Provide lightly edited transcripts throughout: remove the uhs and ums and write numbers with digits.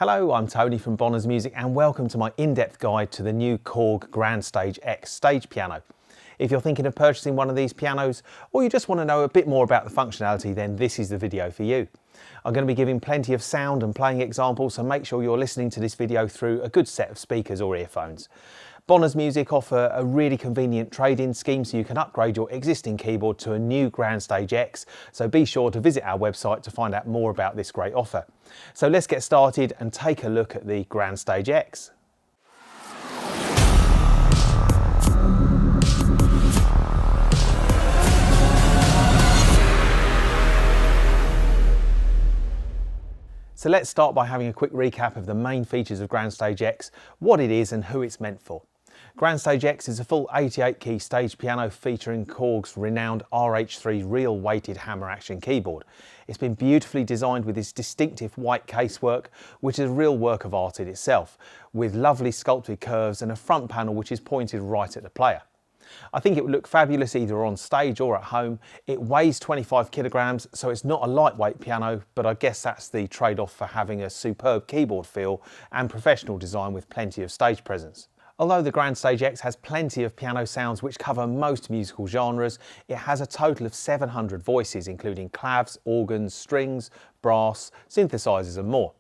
Hello, I'm Tony from Bonner's Music and welcome to my in-depth guide to the new Korg Grandstage X stage piano. If you're thinking of purchasing one of these pianos or you just want to know a bit more about the functionality, then this is the video for you. I'm going to be giving plenty of sound and playing examples, so make sure you're listening to this video through a good set of speakers or earphones. Bonner's Music offer a really convenient trade-in scheme so you can upgrade your existing keyboard to a new Grandstage X, so be sure to visit our website to find out more about this great offer. So let's get started and take a look at the Grandstage X. So let's start by having a quick recap of the main features of Grandstage X, what it is and who it's meant for. Grandstage X is a full 88 key stage piano featuring Korg's renowned RH3 real weighted hammer action keyboard. It's been beautifully designed with this distinctive white casework, which is a real work of art in itself, with lovely sculpted curves and a front panel which is pointed right at the player. I think it would look fabulous either on stage or at home. It weighs 25 kilograms, so it's not a lightweight piano, but I guess that's the trade-off for having a superb keyboard feel and professional design with plenty of stage presence. Although the Grandstage X has plenty of piano sounds which cover most musical genres, it has a total of 700 voices, including clavs, organs, strings, brass, synthesizers and more.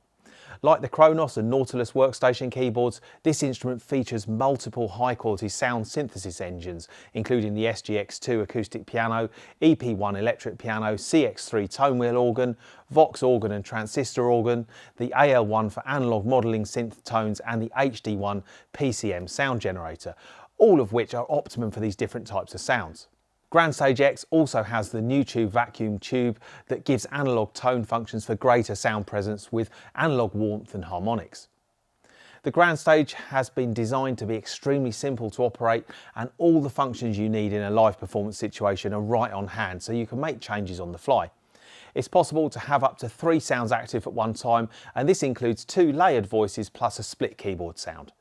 Like the Kronos and Nautilus workstation keyboards, this instrument features multiple high-quality sound synthesis engines, including the SGX-2 acoustic piano, EP-1 electric piano, CX-3 tone wheel organ, Vox organ and transistor organ, the AL1 for analog modelling synth tones, and the HD1 PCM sound generator, all of which are optimum for these different types of sounds. Grandstage X also has the new tube vacuum tube that gives analog tone functions for greater sound presence with analog warmth and harmonics. The Grandstage has been designed to be extremely simple to operate, and all the functions you need in a live performance situation are right on hand, so you can make changes on the fly. It's possible to have up to 3 sounds active at one time, and this includes 2 layered voices plus a split keyboard sound.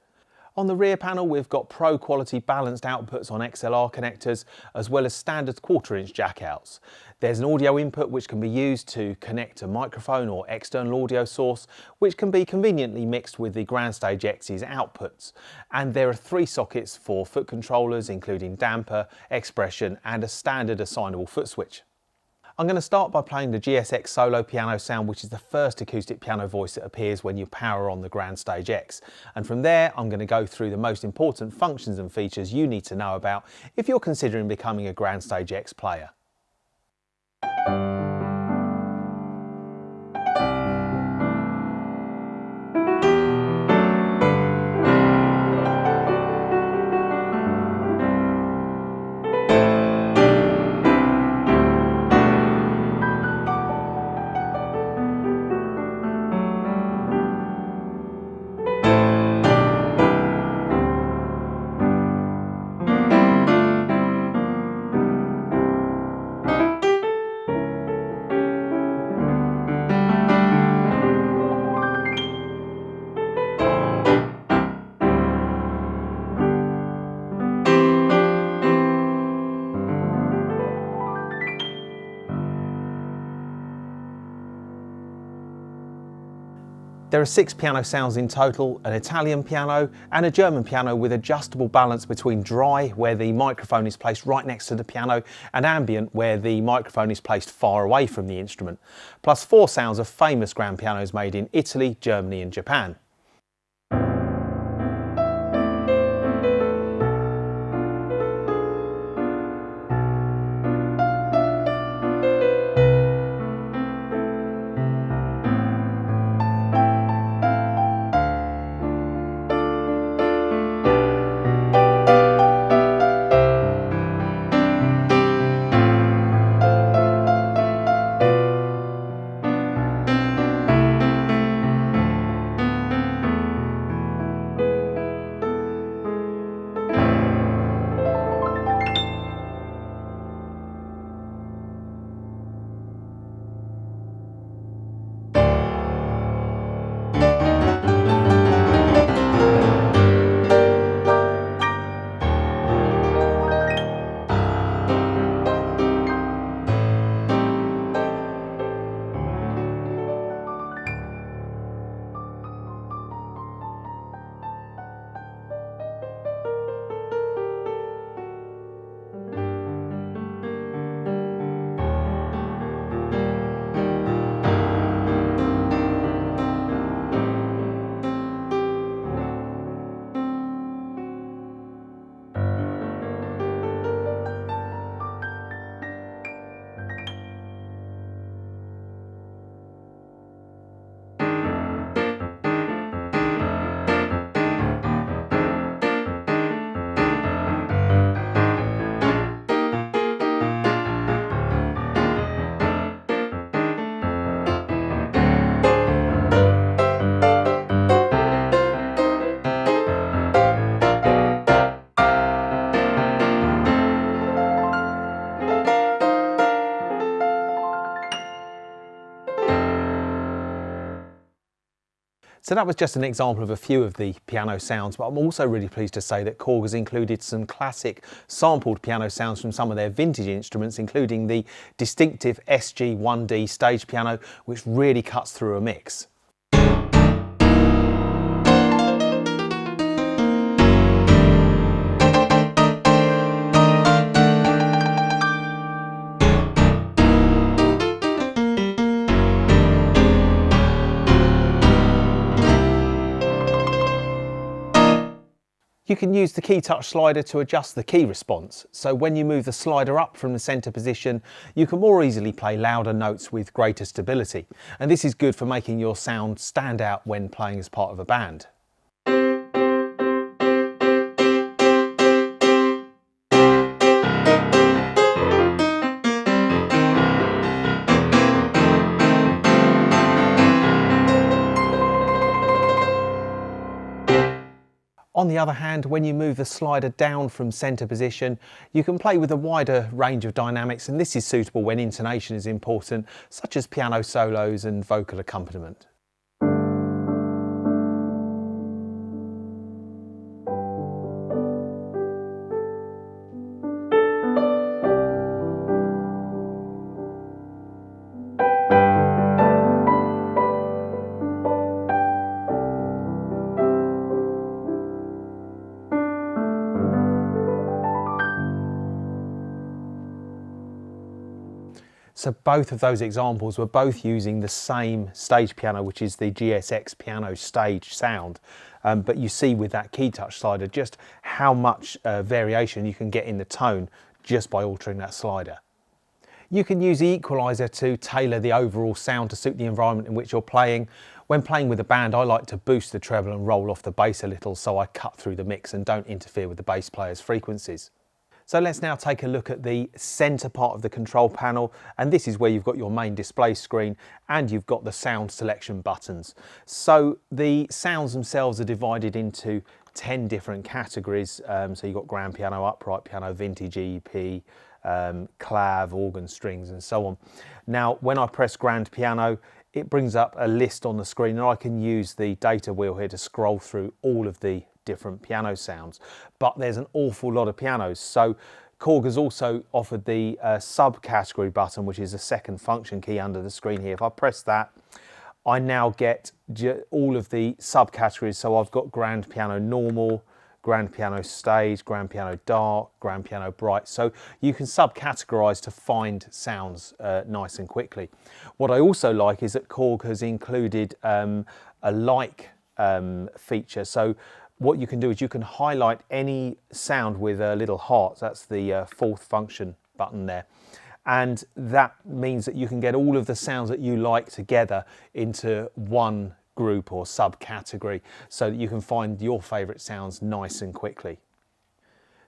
On the rear panel, we've got pro quality balanced outputs on XLR connectors, as well as standard 1/4-inch jack outs. There's an audio input which can be used to connect a microphone or external audio source, which can be conveniently mixed with the Grandstage X's outputs. And there are 3 sockets for foot controllers, including damper, expression, and a standard assignable foot switch. I'm going to start by playing the GSX solo piano sound, which is the first acoustic piano voice that appears when you power on the Grandstage X. And from there, I'm going to go through the most important functions and features you need to know about if you're considering becoming a Grandstage X player. There are 6 piano sounds in total: an Italian piano and a German piano with adjustable balance between dry, where the microphone is placed right next to the piano, and ambient, where the microphone is placed far away from the instrument, plus 4 sounds of famous grand pianos made in Italy, Germany and Japan. So that was just an example of a few of the piano sounds, but I'm also really pleased to say that Korg has included some classic sampled piano sounds from some of their vintage instruments, including the distinctive SG-1D stage piano, which really cuts through a mix. You can use the Keytouch Slider to adjust the key response. So when you move the slider up from the center position, you can more easily play louder notes with greater stability. And this is good for making your sound stand out when playing as part of a band. On the other hand, when you move the slider down from center position, you can play with a wider range of dynamics, and this is suitable when intonation is important, such as piano solos and vocal accompaniment. So both of those examples were both using the same stage piano, which is the GSX piano stage sound. But you see with that Keytouch slider just how much variation you can get in the tone just by altering that slider. You can use the equalizer to tailor the overall sound to suit the environment in which you're playing. When playing with a band, I like to boost the treble and roll off the bass a little so I cut through the mix and don't interfere with the bass player's frequencies. So let's now take a look at the center part of the control panel, and this is where you've got your main display screen and you've got the sound selection buttons. So the sounds themselves are divided into 10 different categories. So you've got grand piano, upright piano, vintage EP, clav, organ, strings and so on. Now when I press grand piano, it brings up a list on the screen and I can use the data wheel here to scroll through all of the different piano sounds, but there's an awful lot of pianos. So Korg has also offered the subcategory button, which is a second function key under the screen here. If I press that, I now get all of the subcategories. So I've got grand piano normal, grand piano stage, grand piano dark, grand piano bright. So you can subcategorize to find sounds nice and quickly. What I also like is that Korg has included a like feature. So what you can do is you can highlight any sound with a little heart. That's the fourth function button there. And that means that you can get all of the sounds that you like together into one group or subcategory so that you can find your favorite sounds nice and quickly.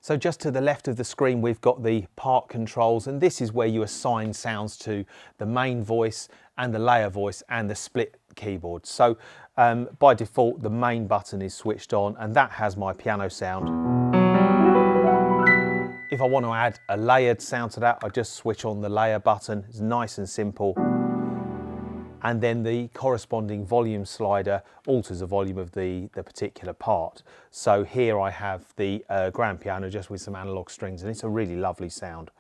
So just to the left of the screen, we've got the part controls, and this is where you assign sounds to the main voice and the layer voice and the split keyboard. So by default, the main button is switched on and that has my piano sound. If I want to add a layered sound to that, I just switch on the layer button. It's nice and simple. And then the corresponding volume slider alters the volume of the particular part. So here I have the grand piano just with some analog strings, and it's a really lovely sound.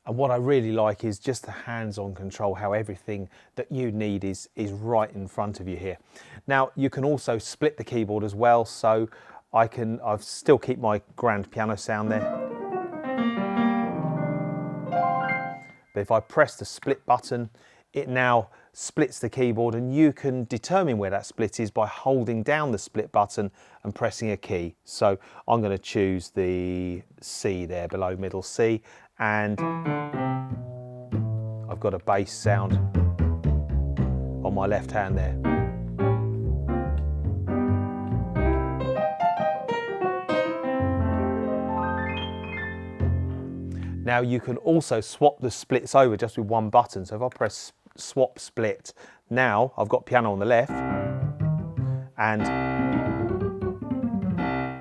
And what I really like is just the hands-on control, how everything that you need is right in front of you here. Now you can also split the keyboard as well, so I still keep my grand piano sound there. But if I press the split button, it now splits the keyboard, and you can determine where that split is by holding down the split button and pressing a key. So I'm going to choose the C there below middle C, and I've got a bass sound on my left hand there. Now you can also swap the splits over just with one button. So if I press swap split, now I've got piano on the left and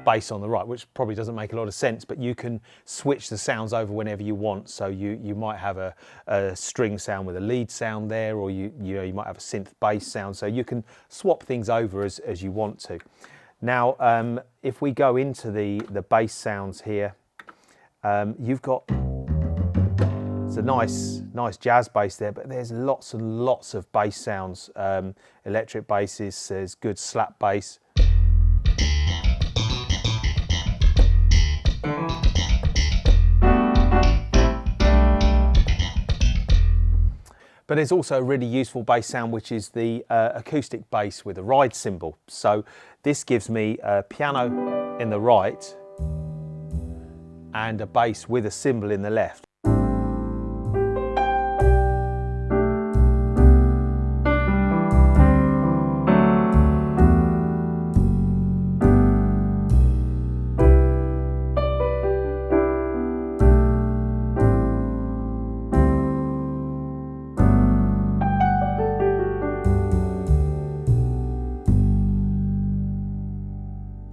bass on the right, which probably doesn't make a lot of sense, but you can switch the sounds over whenever you want. So you might have a string sound with a lead sound there, or you might have a synth bass sound. So you can swap things over as you want to. Now, if we go into the bass sounds here, you've got it's a nice jazz bass there, but there's lots and lots of bass sounds. Electric basses, there's good slap bass. But there's also a really useful bass sound, which is the acoustic bass with a ride cymbal. So this gives me a piano in the right and a bass with a cymbal in the left.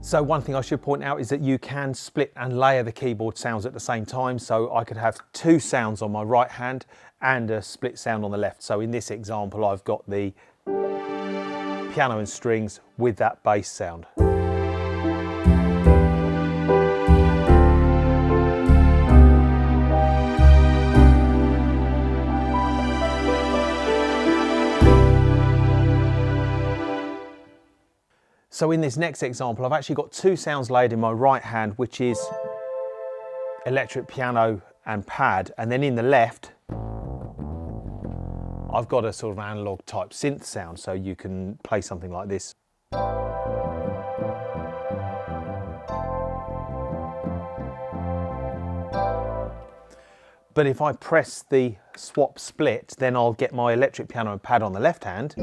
So one thing I should point out is that you can split and layer the keyboard sounds at the same time. So I could have two sounds on my right hand and a split sound on the left. So in this example, I've got the piano and strings with that bass sound. So in this next example, I've actually got two sounds laid in my right hand, which is electric piano and pad. And then in the left, I've got a sort of analog type synth sound. So you can play something like this. But if I press the swap split, then I'll get my electric piano and pad on the left hand.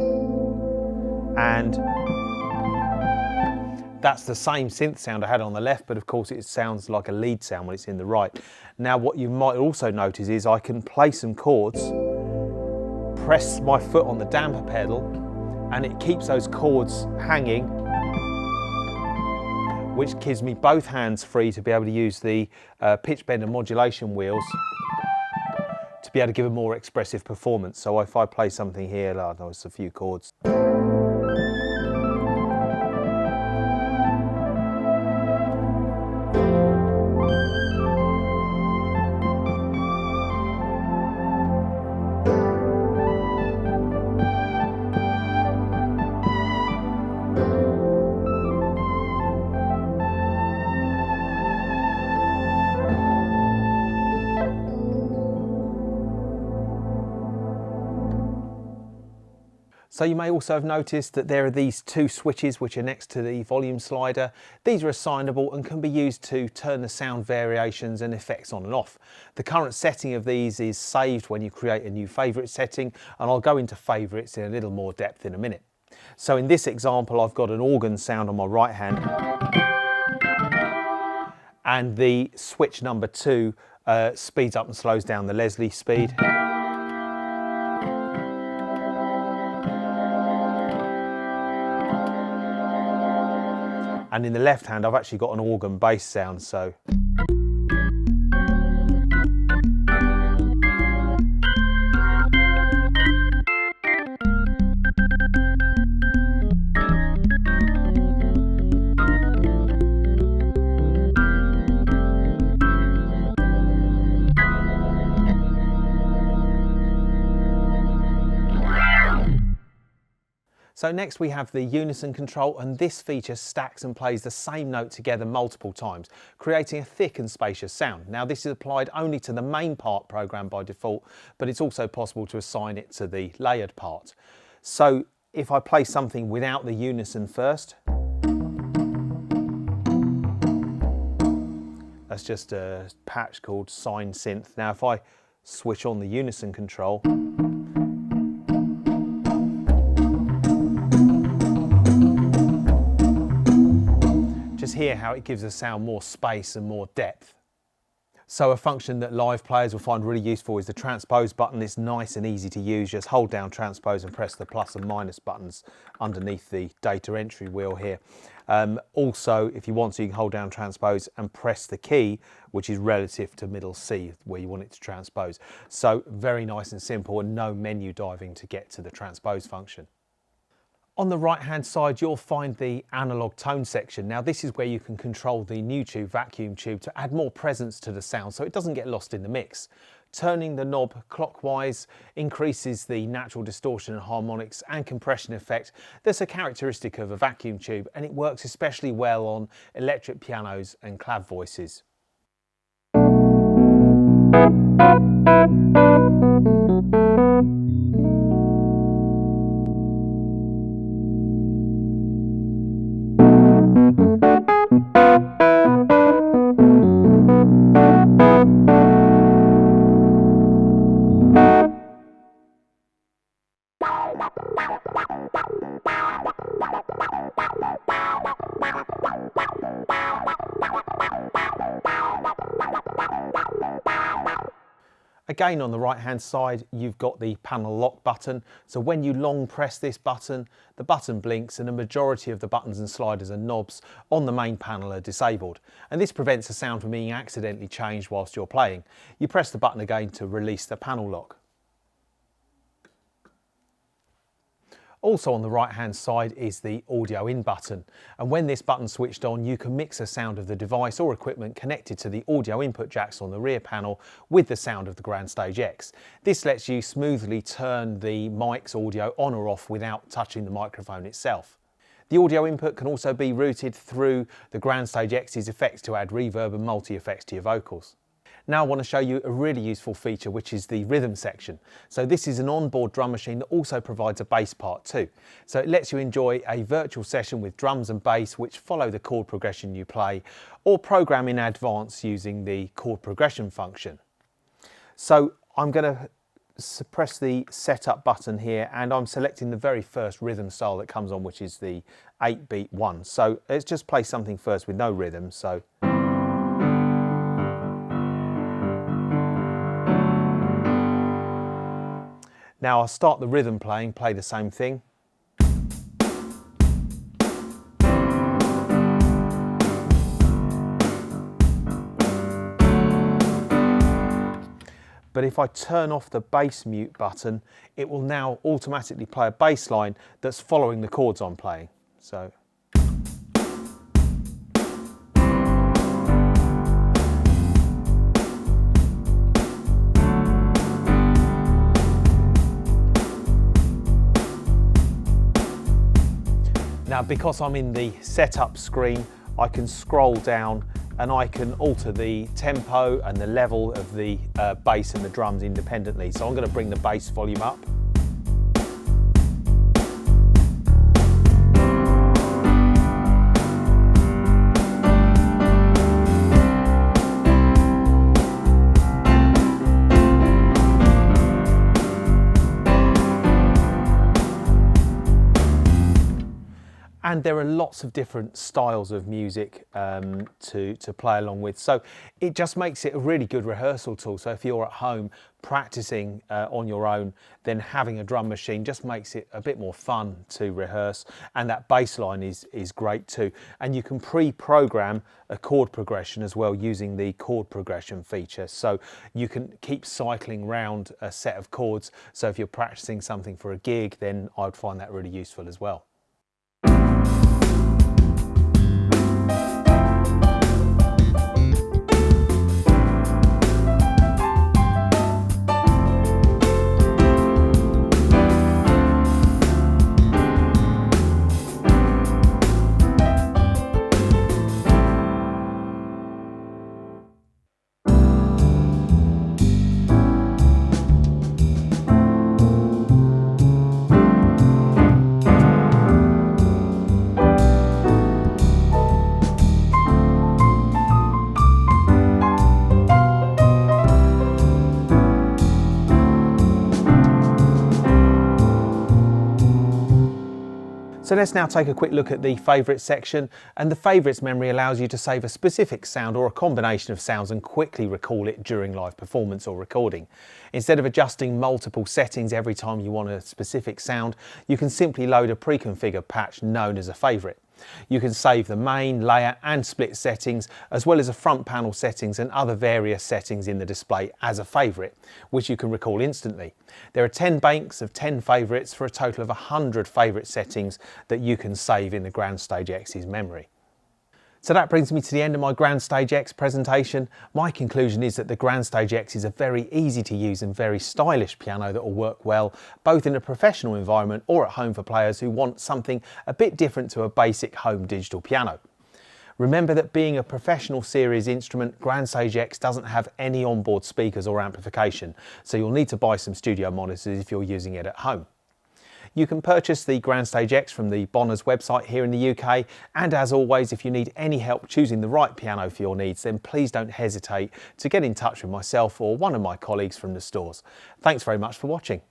And that's the same synth sound I had on the left, but of course it sounds like a lead sound when it's in the right. Now what you might also notice is I can play some chords, press my foot on the damper pedal, and it keeps those chords hanging, which gives me both hands free to be able to use the pitch bend and modulation wheels to be able to give a more expressive performance. So if I play something here, like there's a few chords. So you may also have noticed that there are these two switches which are next to the volume slider. These are assignable and can be used to turn the sound variations and effects on and off. The current setting of these is saved when you create a new favourite setting, and I'll go into favourites in a little more depth in a minute. So in this example, I've got an organ sound on my right hand, and the switch number 2 speeds up and slows down the Leslie speed. And in the left hand, I've actually got an organ bass sound, so. So next we have the Unison Control, and this feature stacks and plays the same note together multiple times, creating a thick and spacious sound. Now this is applied only to the main part program by default, but it's also possible to assign it to the layered part. So if I play something without the Unison first, that's just a patch called Sine Synth. Now if I switch on the Unison Control, just hear how it gives the sound more space and more depth. So a function that live players will find really useful is the Transpose button. It's nice and easy to use. Just hold down Transpose and press the plus and minus buttons underneath the data entry wheel here. Also, if you want to, you can hold down Transpose and press the key, which is relative to middle C, where you want it to transpose. So very nice and simple, and no menu diving to get to the Transpose function. On the right hand side, you'll find the analog tone section. Now this is where you can control the new tube, vacuum tube, to add more presence to the sound so it doesn't get lost in the mix. Turning the knob clockwise increases the natural distortion and harmonics and compression effect that's a characteristic of a vacuum tube, and it works especially well on electric pianos and clav voices. Again, on the right hand side, you've got the panel lock button. So when you long press this button, the button blinks and a majority of the buttons and sliders and knobs on the main panel are disabled. And this prevents the sound from being accidentally changed whilst you're playing. You press the button again to release the panel lock. Also on the right hand side is the audio in button, and when this button's switched on, you can mix the sound of the device or equipment connected to the audio input jacks on the rear panel with the sound of the Grandstage X. This lets you smoothly turn the mic's audio on or off without touching the microphone itself. The audio input can also be routed through the Grandstage X's effects to add reverb and multi-effects to your vocals. Now I want to show you a really useful feature, which is the rhythm section. So this is an onboard drum machine that also provides a bass part too. So it lets you enjoy a virtual session with drums and bass which follow the chord progression you play, or program in advance using the chord progression function. So I'm going to press the setup button here, and I'm selecting the very first rhythm style that comes on, which is the 8-beat one. So let's just play something first with no rhythm. So now I'll start the rhythm playing, play the same thing. But if I turn off the bass mute button, it will now automatically play a bass line that's following the chords I'm playing. So. Now, because I'm in the setup screen, I can scroll down and I can alter the tempo and the level of the bass and the drums independently. So I'm going to bring the bass volume up. And there are lots of different styles of music to play along with. So it just makes it a really good rehearsal tool. So if you're at home practicing on your own, then having a drum machine just makes it a bit more fun to rehearse. And that bass line is great too. And you can pre-program a chord progression as well using the chord progression feature. So you can keep cycling round a set of chords. So if you're practicing something for a gig, then I'd find that really useful as well. So let's now take a quick look at the favourites section, and the favourites memory allows you to save a specific sound or a combination of sounds and quickly recall it during live performance or recording. Instead of adjusting multiple settings every time you want a specific sound, you can simply load a pre-configured patch known as a favourite. You can save the main, layer and split settings, as well as the front panel settings and other various settings in the display as a favourite, which you can recall instantly. There are 10 banks of 10 favourites for a total of 100 favourite settings that you can save in the Grandstage X's memory. So that brings me to the end of my Grandstage X presentation. My conclusion is that the Grandstage X is a very easy to use and very stylish piano that will work well both in a professional environment or at home for players who want something a bit different to a basic home digital piano. Remember that being a professional series instrument, Grandstage X doesn't have any onboard speakers or amplification, so you'll need to buy some studio monitors if you're using it at home. You can purchase the Grandstage X from the Bonners website here in the UK, and as always, if you need any help choosing the right piano for your needs, then please don't hesitate to get in touch with myself or one of my colleagues from the stores. Thanks very much for watching.